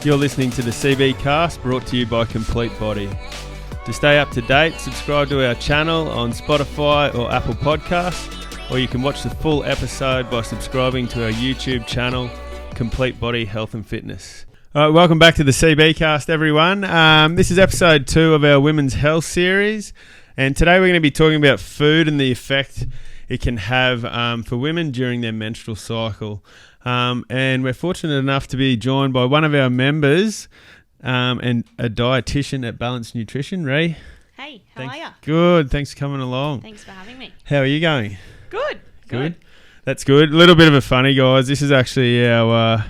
You're listening to the CB Cast, brought to you by Complete Body. To stay up to date, subscribe to our channel on Spotify or Apple Podcasts, or you can watch the full episode by subscribing to our YouTube channel, Complete Body Health and Fitness. All right, welcome back to the CB Cast, everyone. This is episode 2 of our Women's Health series, and today we're going to be talking about food and the effect it can have for women during their menstrual cycle. And we're fortunate enough to be joined by one of our members and a dietitian at Balanced Nutrition, Rhi. Hey, how are you? Good, thanks for coming along. Thanks for having me. How are you going? Good. That's good. A little bit of a funny, guys. This is actually our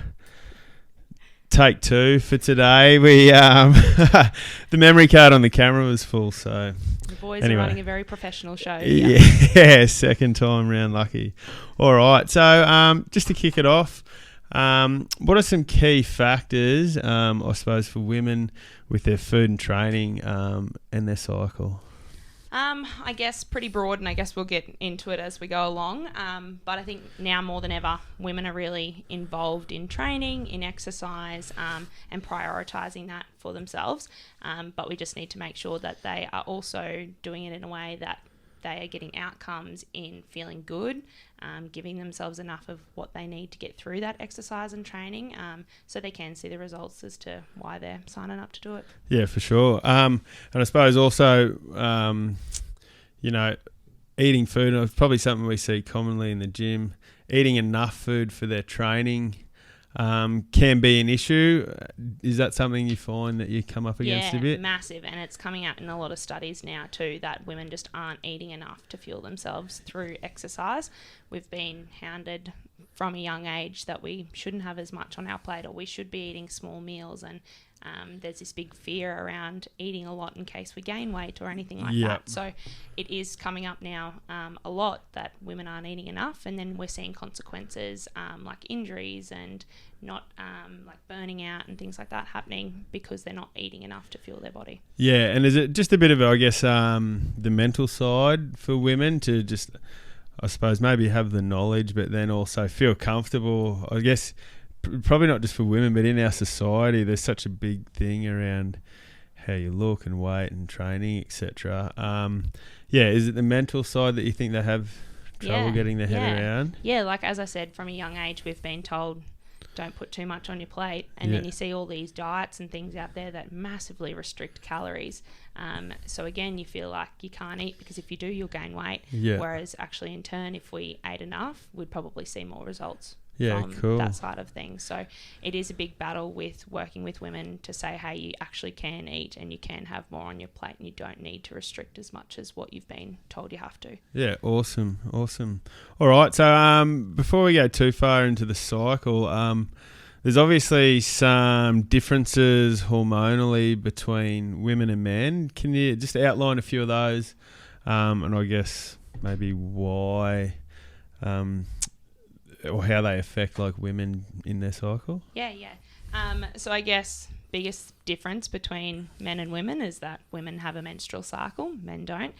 take 2 for today. We the memory card on the camera was full, so The boys are running a very professional show. Yeah, second time round lucky. All right, so just to kick it off, what are some key factors, I suppose, for women with their food and training and their cycle? I guess pretty broad, and I guess we'll get into it as we go along. But I think now more than ever, women are really involved in training, in exercise, and prioritising that for themselves. But we just need to make sure that they are also doing it in a way that they are getting outcomes in feeling good, giving themselves enough of what they need to get through that exercise and training, so they can see the results as to why they're signing up to do it. Yeah, for sure. And I suppose also, eating food is probably something we see commonly in the gym. Eating enough food for their training can be an issue. Is that something you find that you come up against a bit? Yeah, massive. And it's coming out in a lot of studies now too that women just aren't eating enough to fuel themselves through exercise. We've been hounded from a young age that we shouldn't have as much on our plate, or we should be eating small meals, and there's this big fear around eating a lot in case we gain weight or anything like that. So it is coming up now a lot that women aren't eating enough, and then we're seeing consequences like injuries and not like burning out and things like that happening because they're not eating enough to fuel their body. Yeah, and is it just a bit of, I guess, the mental side for women to just, I suppose, maybe have the knowledge but then also feel comfortable, I guess, probably not just for women, but in our society, there's such a big thing around how you look and weight and training, etc. Is it the mental side that you think they have trouble getting their head around? Yeah, like as I said, from a young age, we've been told don't put too much on your plate, and then you see all these diets and things out there that massively restrict calories. So again, you feel like you can't eat because if you do, you'll gain weight. Whereas actually, in turn, if we ate enough, we'd probably see more results. From that side of things. So it is a big battle with working with women to say, hey, you actually can eat and you can have more on your plate and you don't need to restrict as much as what you've been told you have to. Yeah, awesome. All right, so before we go too far into the cycle, there's obviously some differences hormonally between women and men. Can you just outline a few of those and I guess maybe why... or how they affect like women in their cycle? Yeah. So I guess biggest difference between men and women is that women have a menstrual cycle, men don't.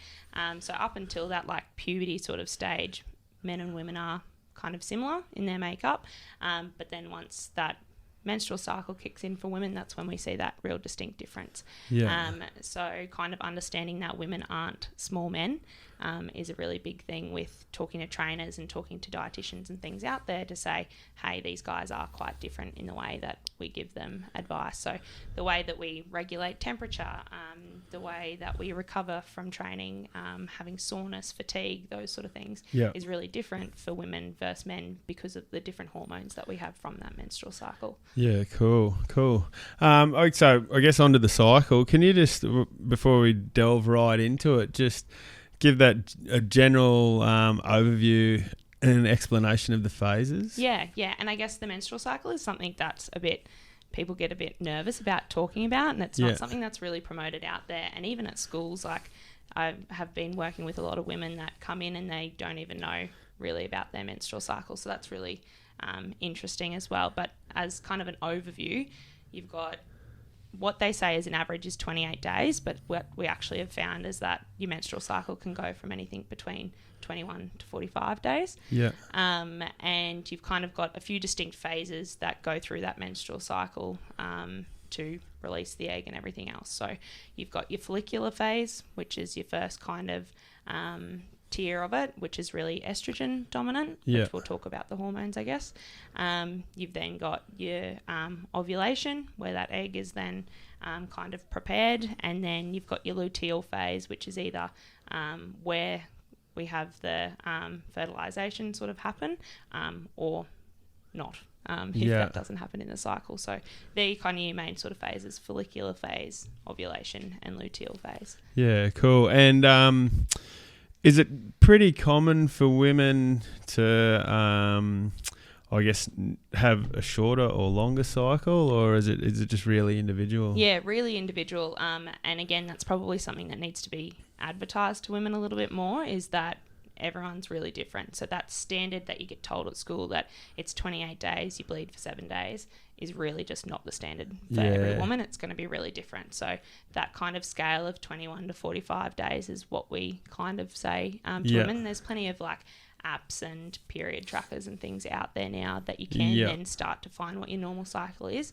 So up until that like puberty sort of stage, men and women are kind of similar in their makeup. But then once that menstrual cycle kicks in for women, that's when we see that real distinct difference. So kind of understanding that women aren't small men is a really big thing with talking to trainers and talking to dietitians and things out there to say, hey, these guys are quite different in the way that we give them advice. So the way that we regulate temperature, the way that we recover from training, having soreness, fatigue, those sort of things is really different for women versus men because of the different hormones that we have from that menstrual cycle. Yeah, cool. So I guess onto the cycle, can you just, before we delve right into it, just give that a general overview and an explanation of the phases? Yeah. And I guess the menstrual cycle is something that's people get a bit nervous about talking about, and it's not something that's really promoted out there. And even at schools, like I have been working with a lot of women that come in and they don't even know really about their menstrual cycle. So that's really interesting as well. But as kind of an overview, you've got what they say is an average is 28 days, but what we actually have found is that your menstrual cycle can go from anything between 21 to 45 days. Yeah. And you've kind of got a few distinct phases that go through that menstrual cycle to release the egg and everything else. So you've got your follicular phase, which is your first kind of tier of it, which is really estrogen dominant, which we'll talk about the hormones, I guess. You've then got your ovulation, where that egg is then kind of prepared, and then you've got your luteal phase, which is either where we have the fertilization sort of happen or not, if that doesn't happen in the cycle. So they're kind of your main sort of phases: follicular phase, ovulation, and luteal phase. Yeah, cool. And is it pretty common for women to, I guess, have a shorter or longer cycle, or is it just really individual? Yeah, really individual. And again, that's probably something that needs to be advertised to women a little bit more, is that everyone's really different. So that standard that you get told at school that it's 28 days, you bleed for 7 days, is really just not the standard for every woman. It's going to be really different. So that kind of scale of 21 to 45 days is what we kind of say to women. There's plenty of like apps and period trackers and things out there now that you can then start to find what your normal cycle is.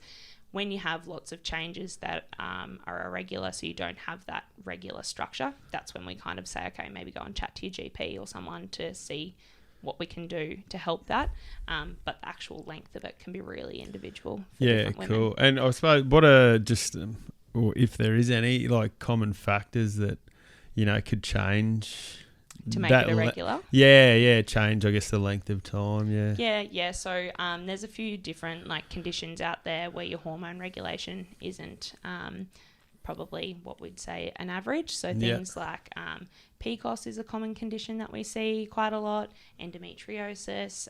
When you have lots of changes that are irregular, so you don't have that regular structure, that's when we kind of say, okay, maybe go and chat to your GP or someone to see what we can do to help that. But the actual length of it can be really individual for different women. Cool. And I suppose what are just, or if there is any, like common factors that, could change to make it irregular? Change, I guess, the length of time, Yeah. So there's a few different like conditions out there where your hormone regulation isn't probably what we'd say an average. So things like PCOS is a common condition that we see quite a lot, endometriosis,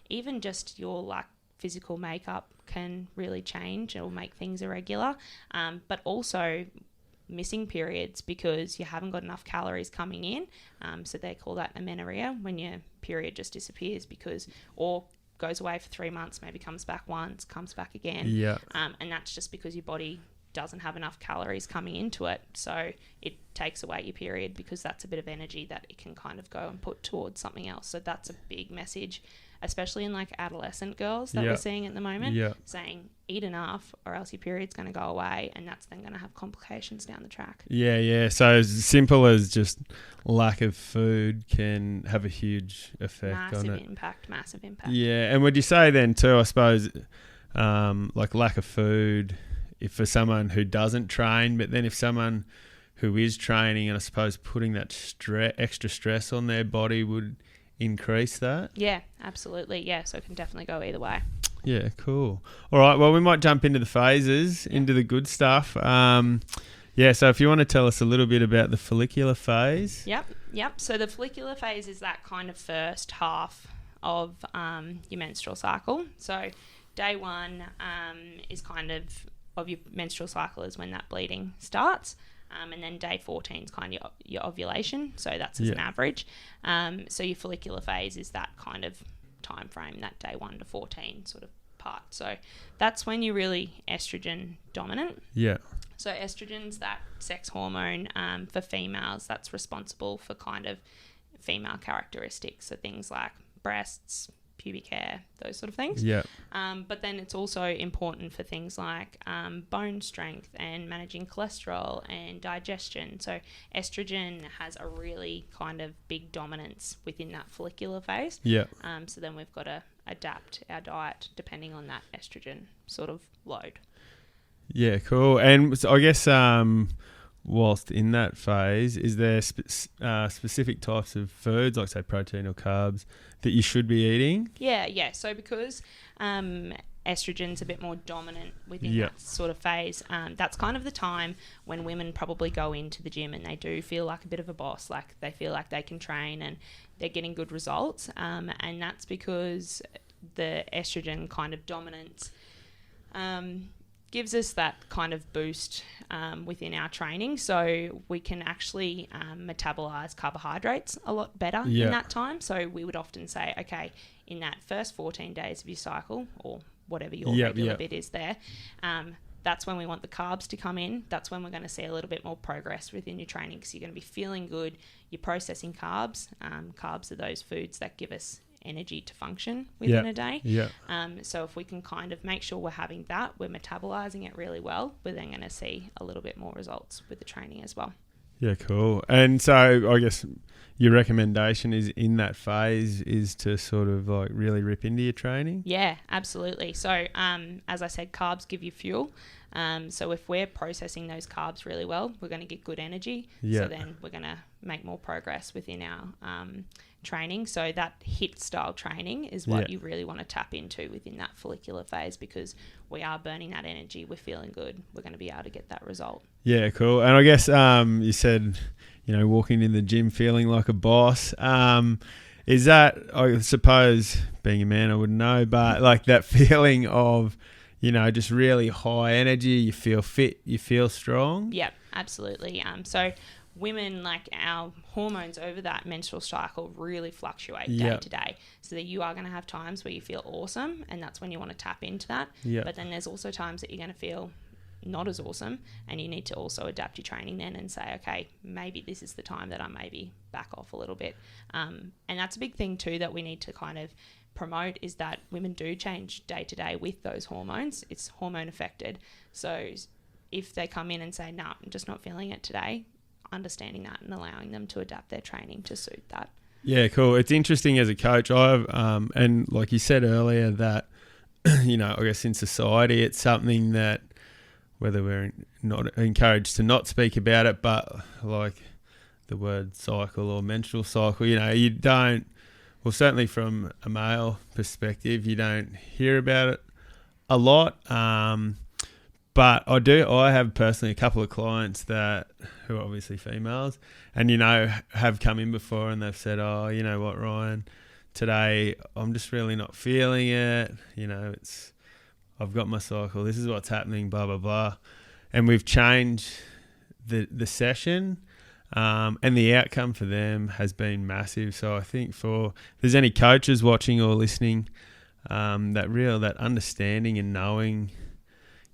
even just your like physical makeup can really change or make things irregular, but also missing periods because you haven't got enough calories coming in. So they call that amenorrhea, when your period just disappears or goes away for 3 months, maybe comes back once, comes back again. And that's just because your body doesn't have enough calories coming into it. So it takes away your period because that's a bit of energy that it can kind of go and put towards something else. So that's a big message, especially in like adolescent girls that we're seeing at the moment, saying eat enough or else your period's going to go away, and that's then going to have complications down the track. So as simple as just lack of food can have a huge effect on it. Massive impact. And would you say then too, I suppose, like lack of food, if for someone who doesn't train, but then if someone who is training, and I suppose putting that extra stress on their body would increase that? Yeah, absolutely. So it can definitely go either way. Yeah, cool. All right, well, we might jump into the phases, into the good stuff. So if you want to tell us a little bit about the follicular phase. Yep. So the follicular phase is that kind of first half of your menstrual cycle. So day one is kind of your menstrual cycle is when that bleeding starts. And then day 14 is kind of your ovulation. So that's as an average. So your follicular phase is that kind of time frame, that day 1 to 14 sort of part. So that's when you're really estrogen dominant. So estrogen's that sex hormone for females that's responsible for kind of female characteristics. So things like breasts, pubic hair, those sort of things. But then it's also important for things like bone strength and managing cholesterol and digestion. So estrogen has a really kind of big dominance within that follicular phase. So then we've got to adapt our diet depending on that estrogen sort of load. Cool. And so I guess whilst in that phase, is there specific types of foods, like say protein or carbs, that you should be eating? So because estrogen's a bit more dominant within that sort of phase, that's kind of the time when women probably go into the gym and they do feel like a bit of a boss, like they feel like they can train and they're getting good results, and that's because the estrogen kind of dominance gives us that kind of boost within our training, so we can actually metabolize carbohydrates a lot better in that time. So we would often say, okay, in that first 14 days of your cycle, or whatever your regular bit is there, that's when we want the carbs to come in. That's when we're going to see a little bit more progress within your training, because you're going to be feeling good. You're processing carbs. Carbs are those foods that give us energy to function within a day. Yeah. So if we can kind of make sure we're having that, we're metabolizing it really well, we're then going to see a little bit more results with the training as well. Yeah, cool. And so I guess your recommendation is in that phase is to sort of like really rip into your training? Yeah, absolutely. So as I said, carbs give you fuel. So if we're processing those carbs really well, we're going to get good energy. Yeah. So then we're going to make more progress within our training. So that HIIT style training is what you really want to tap into within that follicular phase, because we are burning that energy. We're feeling good. We're going to be able to get that result. Yeah, cool. And I guess you said, walking in the gym feeling like a boss. Is that, I suppose, being a man, I wouldn't know, but like that feeling of, just really high energy, you feel fit, you feel strong? Yeah, absolutely. So women, like our hormones over that menstrual cycle really fluctuate day to day. So that you are going to have times where you feel awesome, and that's when you want to tap into that. Yep. But then there's also times that you're going to feel not as awesome, and you need to also adapt your training then and say, okay, maybe this is the time that I maybe back off a little bit. And that's a big thing too that we need to kind of promote, is that women do change day to day with those hormones. It's hormone affected. So if they come in and say, no, I'm just not feeling it today, understanding that and allowing them to adapt their training to suit that. Yeah, cool. It's interesting as a coach. I've and like you said earlier that I guess in society it's something that, whether we're not encouraged to not speak about it, but like the word cycle or menstrual cycle, you don't, well, certainly from a male perspective, you don't hear about it a lot. But I have personally a couple of clients who are obviously females and, have come in before and they've said, oh, you know what, Ryan, today I'm just really not feeling it. I've got my cycle. This is what's happening, blah, blah, blah. And we've changed the session and the outcome for them has been massive. So I think if there's any coaches watching or listening, that understanding and knowing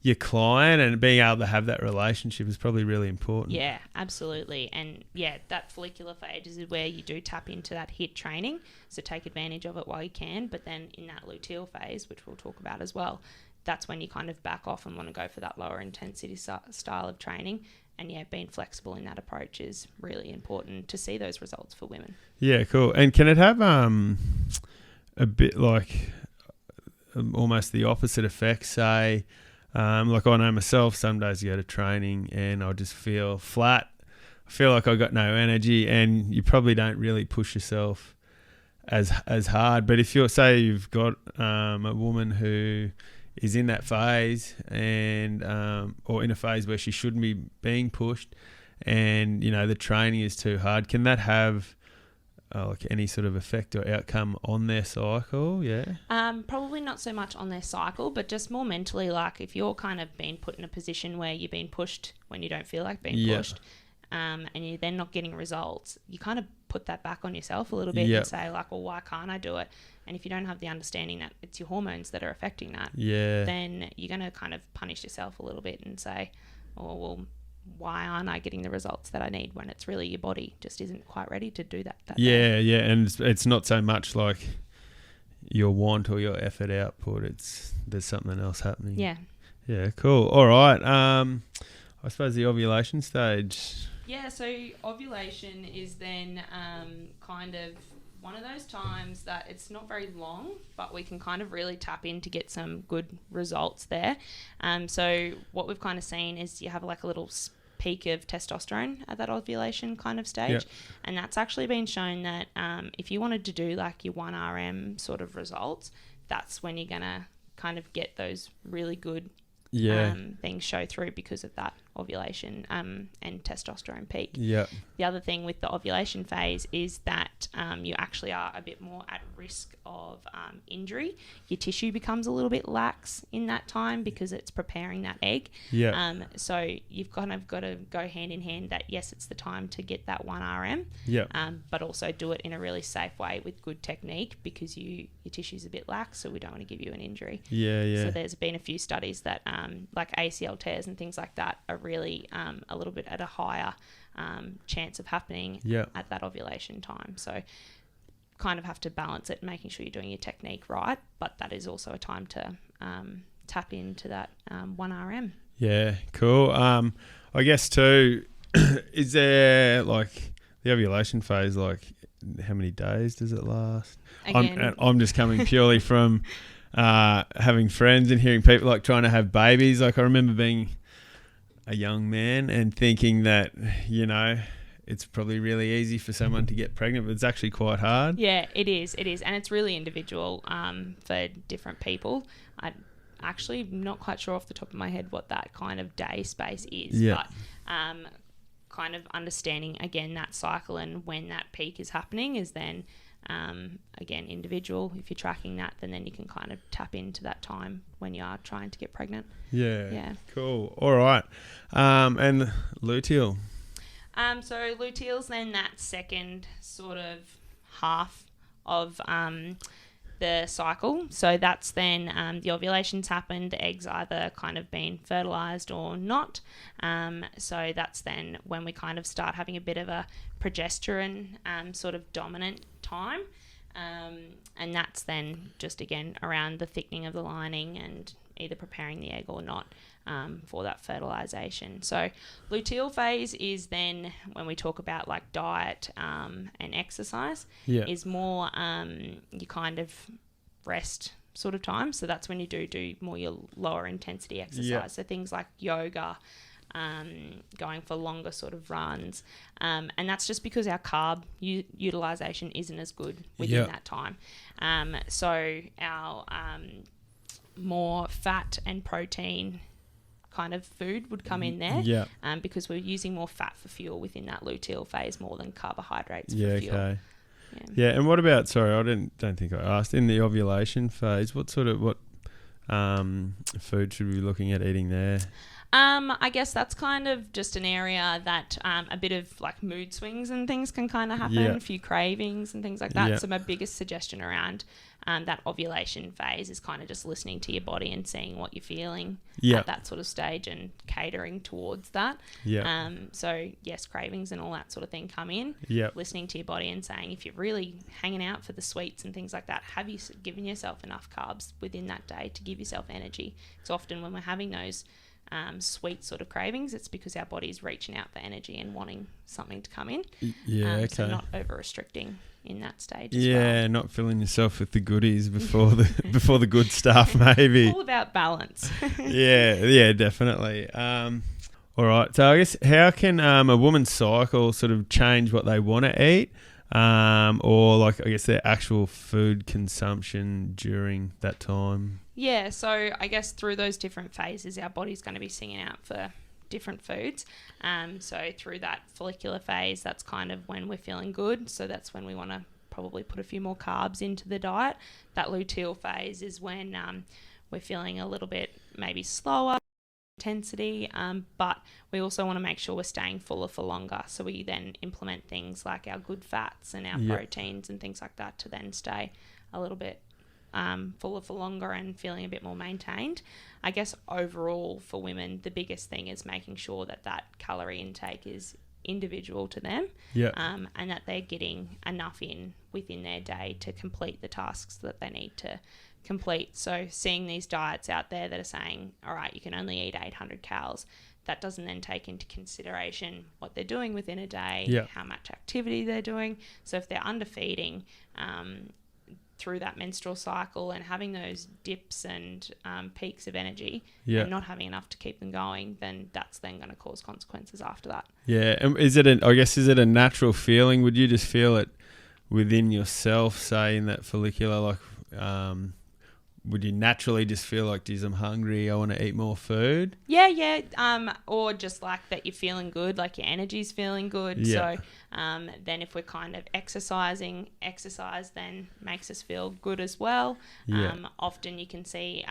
your client and being able to have that relationship is probably really important. Yeah, absolutely. And that follicular phase is where you do tap into that HIIT training. So take advantage of it while you can. But then in that luteal phase, which we'll talk about as well, that's when you kind of back off and want to go for that lower intensity style of training. And being flexible in that approach is really important to see those results for women. Yeah, cool. And can it have a bit like almost the opposite effect, say, like I know myself, some days you go to training and I just feel flat. I feel like I got no energy, and you probably don't really push yourself as hard. But if you've got a woman who is in that phase and or in a phase where she shouldn't be being pushed, and the training is too hard, can that have like any sort of effect or outcome on their cycle? Probably not so much on their cycle, but just more mentally, like if you're kind of being put in a position where you're being pushed when you don't feel like being pushed, and you're then not getting results, you kind of put that back on yourself a little bit and say like, well, why can't I do it? And if you don't have the understanding that it's your hormones that are affecting that, then you're going to kind of punish yourself a little bit and say, oh, well, why aren't I getting the results that I need, when it's really your body just isn't quite ready to do that day. Yeah, and it's not so much like your want or your effort output, there's something else happening. Yeah, cool. All right. I suppose the ovulation stage. Yeah, so ovulation is then kind of one of those times that it's not very long, but we can kind of really tap in to get some good results there. So what we've kind of seen is you have like a little peak of testosterone at that ovulation kind of stage. And that's actually been shown that if you wanted to do like your 1RM sort of results, that's when you're going to kind of get those really good things show through because of that ovulation and testosterone peak. Yeah. The other thing with the ovulation phase is that you actually are a bit more at risk of injury. Your tissue becomes a little bit lax in that time because it's preparing that egg. Yeah. So you've kind of got to go hand in hand that, yes, it's the time to get that 1 RM, Yeah. but also do it in a really safe way with good technique because your tissue's a bit lax, so we don't want to give you an injury. Yeah. Yeah. So there's been a few studies that like ACL tears and things like that are really a little bit at a higher chance of happening at that ovulation time. So kind of have to balance it, making sure you're doing your technique right, but that is also a time to tap into that 1 RM. Yeah, cool. I guess too, is there like the ovulation phase, like how many days does it last? I'm just coming purely from having friends and hearing people like trying to have babies. Like I remember being a young man and thinking that, you know, it's probably really easy for someone to get pregnant, but it's actually quite hard. Yeah, it is. And it's really individual for different people. I'm actually not quite sure off the top of my head what that kind of day space is. Yeah. But kind of understanding, again, that cycle and when that peak is happening is then, again, individual. If you're tracking that, then you can kind of tap into that time when you are trying to get pregnant. Yeah. Cool. All right. And luteal. So luteal's then that second sort of half of the cycle. So that's then the ovulation's happened, the egg's either kind of been fertilized or not. So that's then when we kind of start having a bit of a progesterone sort of dominant time. And that's then just, again, around the thickening of the lining and either preparing the egg or not for that fertilization. So luteal phase is then when we talk about like diet and exercise is more you kind of rest sort of time. So that's when you do more your lower intensity exercise. So things like yoga, going for longer sort of runs. And that's just because our carb utilization isn't as good within that time. So our more fat and protein kind of food would come in there because we're using more fat for fuel within that luteal phase more than carbohydrates for fuel. Okay. Yeah, and what about, sorry, I don't think I asked, in the ovulation phase, what food should we be looking at eating there? I guess that's kind of just an area that a bit of like mood swings and things can kind of happen, a few cravings and things like that. So my biggest suggestion around that ovulation phase is kind of just listening to your body and seeing what you're feeling at that sort of stage and catering towards that. So yes, cravings and all that sort of thing come in. Listening to your body and saying, if you're really hanging out for the sweets and things like that, have you given yourself enough carbs within that day to give yourself energy? So often when we're having those sweet sort of cravings, it's because our body's reaching out for energy and wanting something to come in. So not over restricting in that stage as well. Not filling yourself with the goodies before the good stuff, maybe. All about balance. Definitely. All right, so I guess how can a woman's cycle sort of change what they want to eat, or like I guess their actual food consumption during that time? Yeah, so I guess through those different phases, our body's going to be singing out for different foods. So through that follicular phase, that's kind of when we're feeling good. So that's when we want to probably put a few more carbs into the diet. That luteal phase is when we're feeling a little bit maybe slower intensity, but we also want to make sure we're staying fuller for longer. So we then implement things like our good fats and our proteins and things like that to then stay a little bit fuller for longer and feeling a bit more maintained. I guess overall for women, the biggest thing is making sure that that calorie intake is individual to them, and that they're getting enough in within their day to complete the tasks that they need to complete. So seeing these diets out there that are saying, all right, you can only eat 800 calories, that doesn't then take into consideration what they're doing within a day, how much activity they're doing. So if they're underfeeding through that menstrual cycle and having those dips and peaks of energy and not having enough to keep them going, then that's then going to cause consequences after that. And is it a natural feeling? Would you just feel it within yourself, say in that follicular, like would you naturally just feel like, geez, I'm hungry, I want to eat more food? Yeah. Or just like that you're feeling good, like your energy's feeling good. Yeah. So then if we're kind of exercise then makes us feel good as well. Yeah. Often you can see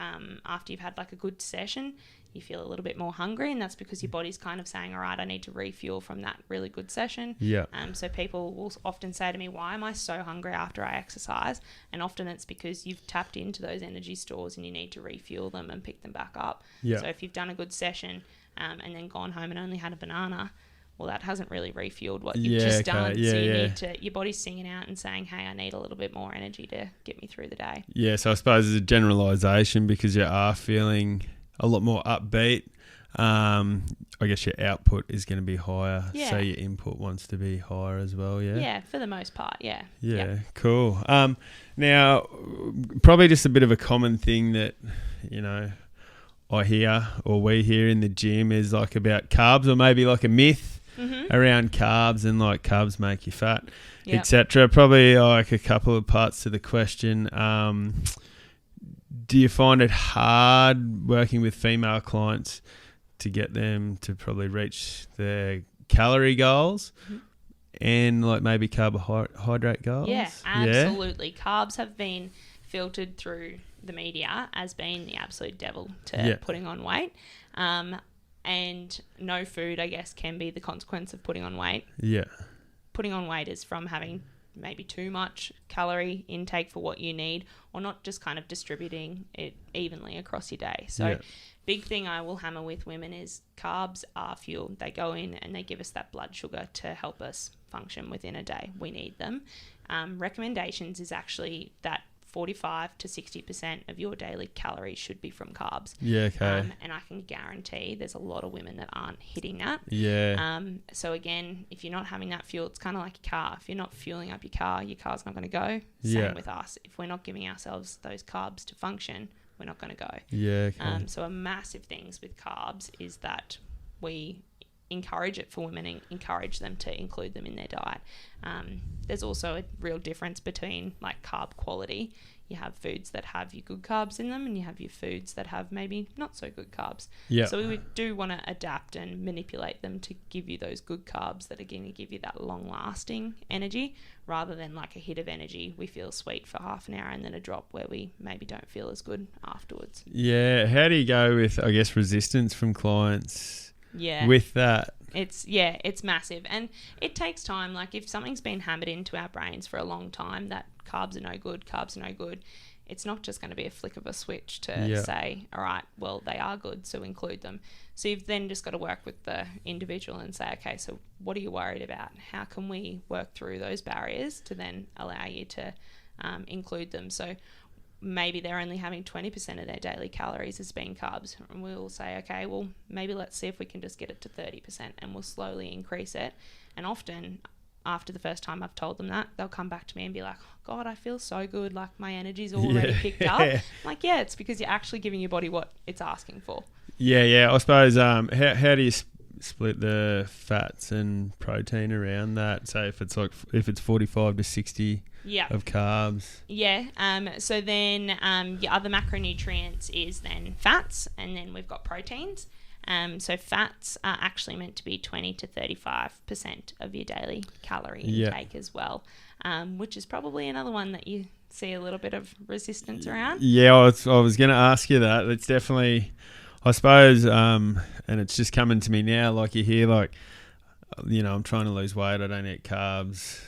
after you've had like a good session, you feel a little bit more hungry, and that's because your body's kind of saying, all right, I need to refuel from that really good session. Yeah. So people will often say to me, why am I so hungry after I exercise? And often it's because you've tapped into those energy stores and you need to refuel them and pick them back up. Yeah. So if you've done a good session and then gone home and only had a banana, well, that hasn't really refueled what you've just done. Yeah, so you yeah. need to, your body's singing out and saying, hey, I need a little bit more energy to get me through the day. Yeah, so I suppose it's a generalisation because you are feeling a lot more upbeat. I guess your output is going to be higher, so your input wants to be higher as well, yeah? Yeah, for the most part, yeah. Yeah, Yep. cool. Now, probably just a bit of a common thing that, you know, I hear or we hear in the gym is like about carbs, or maybe like a myth around carbs, and like carbs make you fat, etc. Probably like a couple of parts to the question. Do you find it hard working with female clients to get them to probably reach their calorie goals and like maybe carbohydrate goals? Yeah, absolutely. Carbs have been filtered through the media as being the absolute devil to putting on weight. And no food, I guess, can be the consequence of putting on weight. Yeah. Putting on weight is from having maybe too much calorie intake for what you need, or not just kind of distributing it evenly across your day. So big thing I will hammer with women is carbs are fuel. They go in and they give us that blood sugar to help us function within a day. We need them. Recommendations is actually that 45 to 60% of your daily calories should be from carbs. Yeah, okay. And I can guarantee there's a lot of women that aren't hitting that. Yeah. So again, if you're not having that fuel, it's kind of like a car. If you're not fueling up your car's not going to go. Same with us. If we're not giving ourselves those carbs to function, we're not going to go. Yeah, okay. So a massive things with carbs is that we encourage it for women and encourage them to include them in their diet. There's also a real difference between like carb quality. You have foods that have your good carbs in them, and you have your foods that have maybe not so good carbs. Yeah. So we do want to adapt and manipulate them to give you those good carbs that are going to give you that long-lasting energy, rather than like a hit of energy. We feel sweet for half an hour and then a drop where we maybe don't feel as good afterwards. Yeah. How do you go with, I guess, resistance from clients? Yeah. With that? It's massive, and it takes time. Like if something's been hammered into our brains for a long time that carbs are no good, it's not just going to be a flick of a switch to say, all right, well, they are good, so include them. So you've then just got to work with the individual and say, okay, so what are you worried about? How can we work through those barriers to then allow you to include them? So maybe they're only having 20% of their daily calories as being carbs, and we'll say, okay, well, maybe let's see if we can just get it to 30%, and we'll slowly increase it. And often after the first time I've told them that, they'll come back to me and be like, oh, God, I feel so good, like my energy's already picked up. I'm like, yeah, it's because you're actually giving your body what it's asking for. I suppose how do you split the fats and protein around that? So if it's 45 to 60 of carbs. So then your other macronutrients is then fats, and then we've got proteins. So fats are actually meant to be 20 to 35% of your daily calorie intake as well, which is probably another one that you see a little bit of resistance around. Yeah, I was going to ask you that. It's definitely, I suppose, and it's just coming to me now, like you hear, like, you know, I'm trying to lose weight, I don't eat carbs,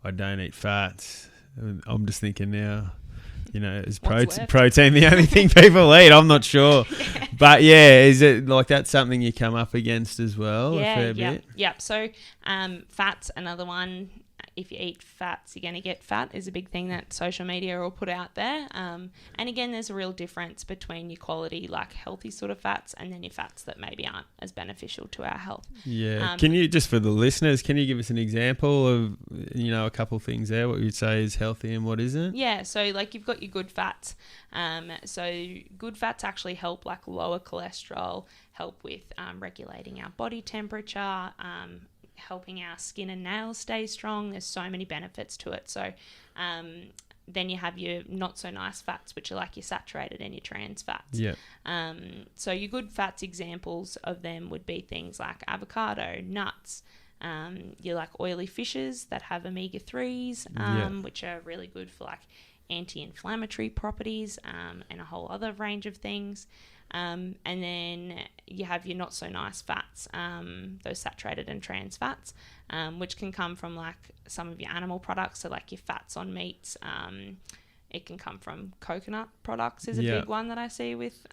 I don't eat fats. I'm just thinking now, you know, is protein the only thing people eat? I'm not sure. But is it like that's something you come up against as well? A fair bit? So fat's another one. If you eat fats, you're going to get fat is a big thing that social media will put out there. And again, there's a real difference between your quality, like healthy sort of fats, and then your fats that maybe aren't as beneficial to our health. Yeah. Can you, just for the listeners, can you give us an example of, you know, a couple of things there, what you'd say is healthy and what isn't? Yeah. So like you've got your good fats. So good fats actually help like lower cholesterol, help with regulating our body temperature, helping our skin and nails stay strong. There's so many benefits to it. So then you have your not so nice fats, which are like your saturated and your trans fats. Yeah. So your good fats examples of them would be things like avocado, nuts, your like oily fishes that have omega-3s, which are really good for like anti-inflammatory properties, and a whole other range of things. And then you have your not so nice fats, those saturated and trans fats, which can come from like some of your animal products, so like your fats on meats. It can come from coconut products is a big one that I see with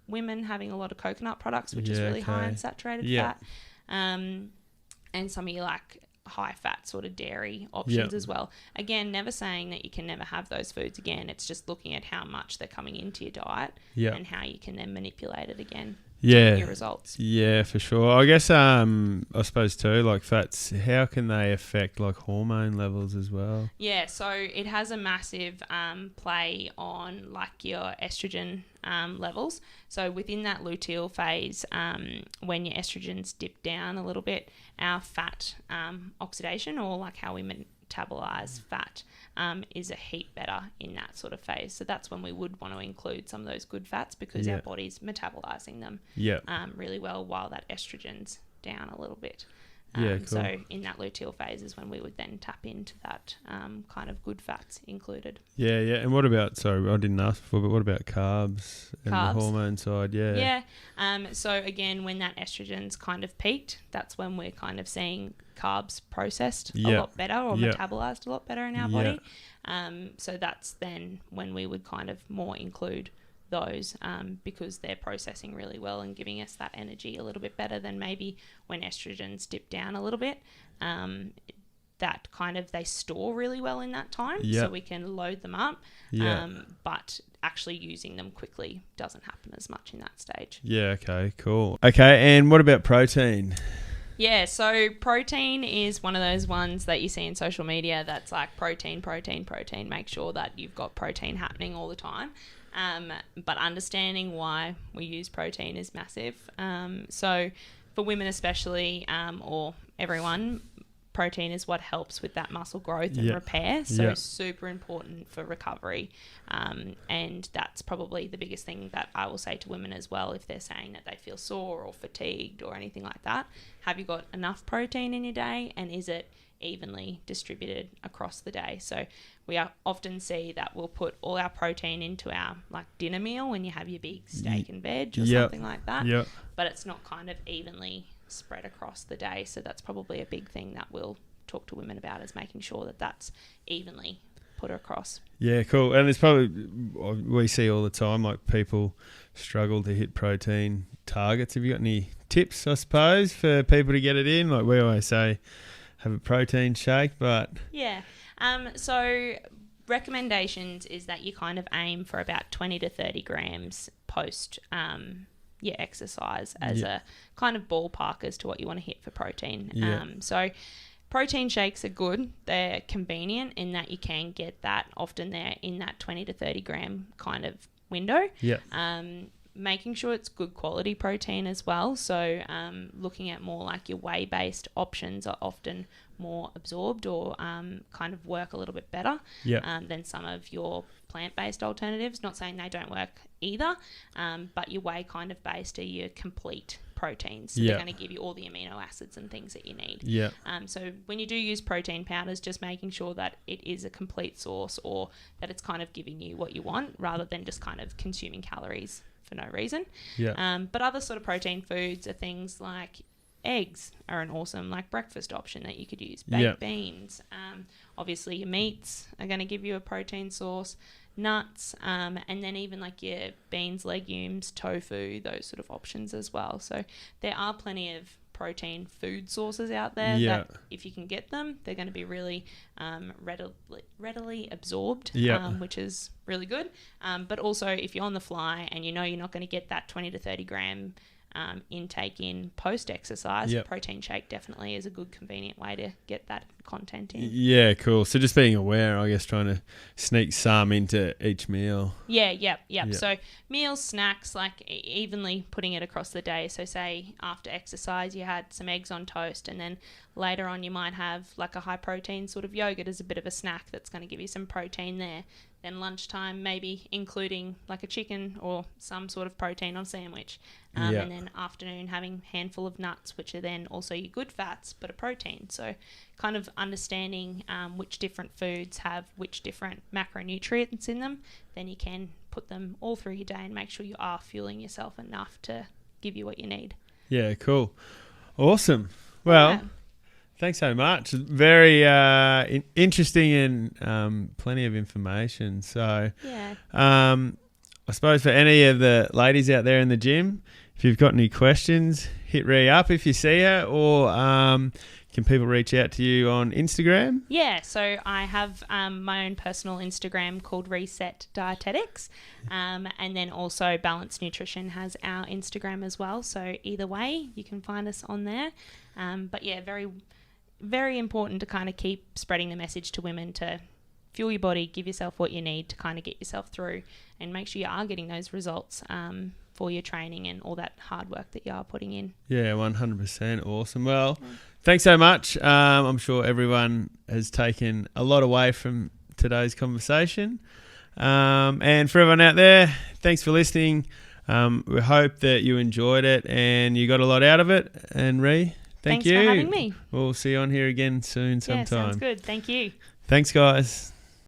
women having a lot of coconut products, which is really high in saturated fat. And some of your like high fat sort of dairy options as well. Again, never saying that you can never have those foods again. It's just looking at how much they're coming into your diet and how you can then manipulate it again to get your results. Yeah, for sure. I guess I suppose too, like fats, how can they affect like hormone levels as well? Yeah, so it has a massive play on like your estrogen levels. So within that luteal phase, when your estrogens dip down a little bit, our fat oxidation, or like how we metabolize fat, is a heap better in that sort of phase. So that's when we would want to include some of those good fats, because our body's metabolizing them really well while that estrogen's down a little bit. Cool. So in that luteal phase is when we would then tap into that kind of good fats included. Yeah. And what about, sorry, I didn't ask before, but what about carbs and the hormone side? So again, when that estrogen's kind of peaked, that's when we're kind of seeing carbs processed a lot better, or metabolized a lot better in our body. So that's then when we would kind of more include those, because they're processing really well and giving us that energy a little bit better than maybe when estrogens dip down a little bit. That kind of, they store really well in that time, so we can load them up, but actually using them quickly doesn't happen as much in that stage. Okay, cool. Okay, and what about protein? Yeah, so protein is one of those ones that you see in social media that's like protein. Make sure that you've got protein happening all the time. But understanding why we use protein is massive. So for women especially, or everyone, protein is what helps with that muscle growth and repair. So super important for recovery. And that's probably the biggest thing that I will say to women as well, if they're saying that they feel sore or fatigued or anything like that. Have you got enough protein in your day, and is it evenly distributed across the day? So we often see that we'll put all our protein into our like dinner meal when you have your big steak and veg or something like that, but it's not kind of evenly spread across the day. So that's probably a big thing that we'll talk to women about, is making sure that that's evenly put across. Yeah, cool. And it's probably, we see all the time, like people struggle to hit protein targets. Have you got any tips, I suppose, for people to get it in? Like we always say, have a protein shake, but... So recommendations is that you kind of aim for about 20 to 30 grams post exercise as a kind of ballpark as to what you want to hit for protein. So protein shakes are good. They're convenient in that you can get that often there in that 20 to 30 gram kind of window. Making sure it's good quality protein as well. So looking at more like your whey-based options are often more absorbed, or kind of work a little bit better than some of your plant-based alternatives. Not saying they don't work either, but your whey kind of based are your complete proteins. So they're going to give you all the amino acids and things that you need. So when you do use protein powders, just making sure that it is a complete source, or that it's kind of giving you what you want, rather than just kind of consuming calories for no reason. But other sort of protein foods are things like eggs are an awesome like breakfast option that you could use. Baked beans. Obviously your meats are going to give you a protein source. Nuts, and then even like your beans, legumes, tofu, those sort of options as well. So there are plenty of protein food sources out there that if you can get them, they're going to be really readily absorbed, which is really good. But also if you're on the fly and you know you're not going to get that 20 to 30 gram intake in post-exercise, Yep. protein shake definitely is a good convenient way to get that content in. Yeah, cool. So just being aware, I guess, trying to sneak some into each meal. Yep. Yep. So meals, snacks, like evenly putting it across the day. So say after exercise you had some eggs on toast, and then later on you might have like a high protein sort of yogurt as a bit of a snack that's going to give you some protein there. Then lunchtime maybe including like a chicken or some sort of protein on sandwich. And then afternoon having a handful of nuts, which are then also your good fats but a protein. So kind of understanding which different foods have which different macronutrients in them, then you can put them all through your day and make sure you are fueling yourself enough to give you what you need. Yeah, cool. Awesome. Well, thanks so much. Very interesting and plenty of information. So I suppose for any of the ladies out there in the gym, if you've got any questions, hit Rhi up if you see her, or can people reach out to you on Instagram? Yeah, so I have my own personal Instagram called Reset Dietetics, and then also Balanced Nutrition has our Instagram as well. So either way, you can find us on there. But yeah, very, very important to kind of keep spreading the message to women to fuel your body, give yourself what you need to kind of get yourself through, and make sure you are getting those results for your training and all that hard work that you are putting in. Yeah, 100%. Awesome. Well, thanks so much. I'm sure everyone has taken a lot away from today's conversation. And for everyone out there, thanks for listening. We hope that you enjoyed it and you got a lot out of it. And Rhi, thanks for having me. We'll see you on here again soon sometime. Yeah, sounds good. Thank you. Thanks, guys.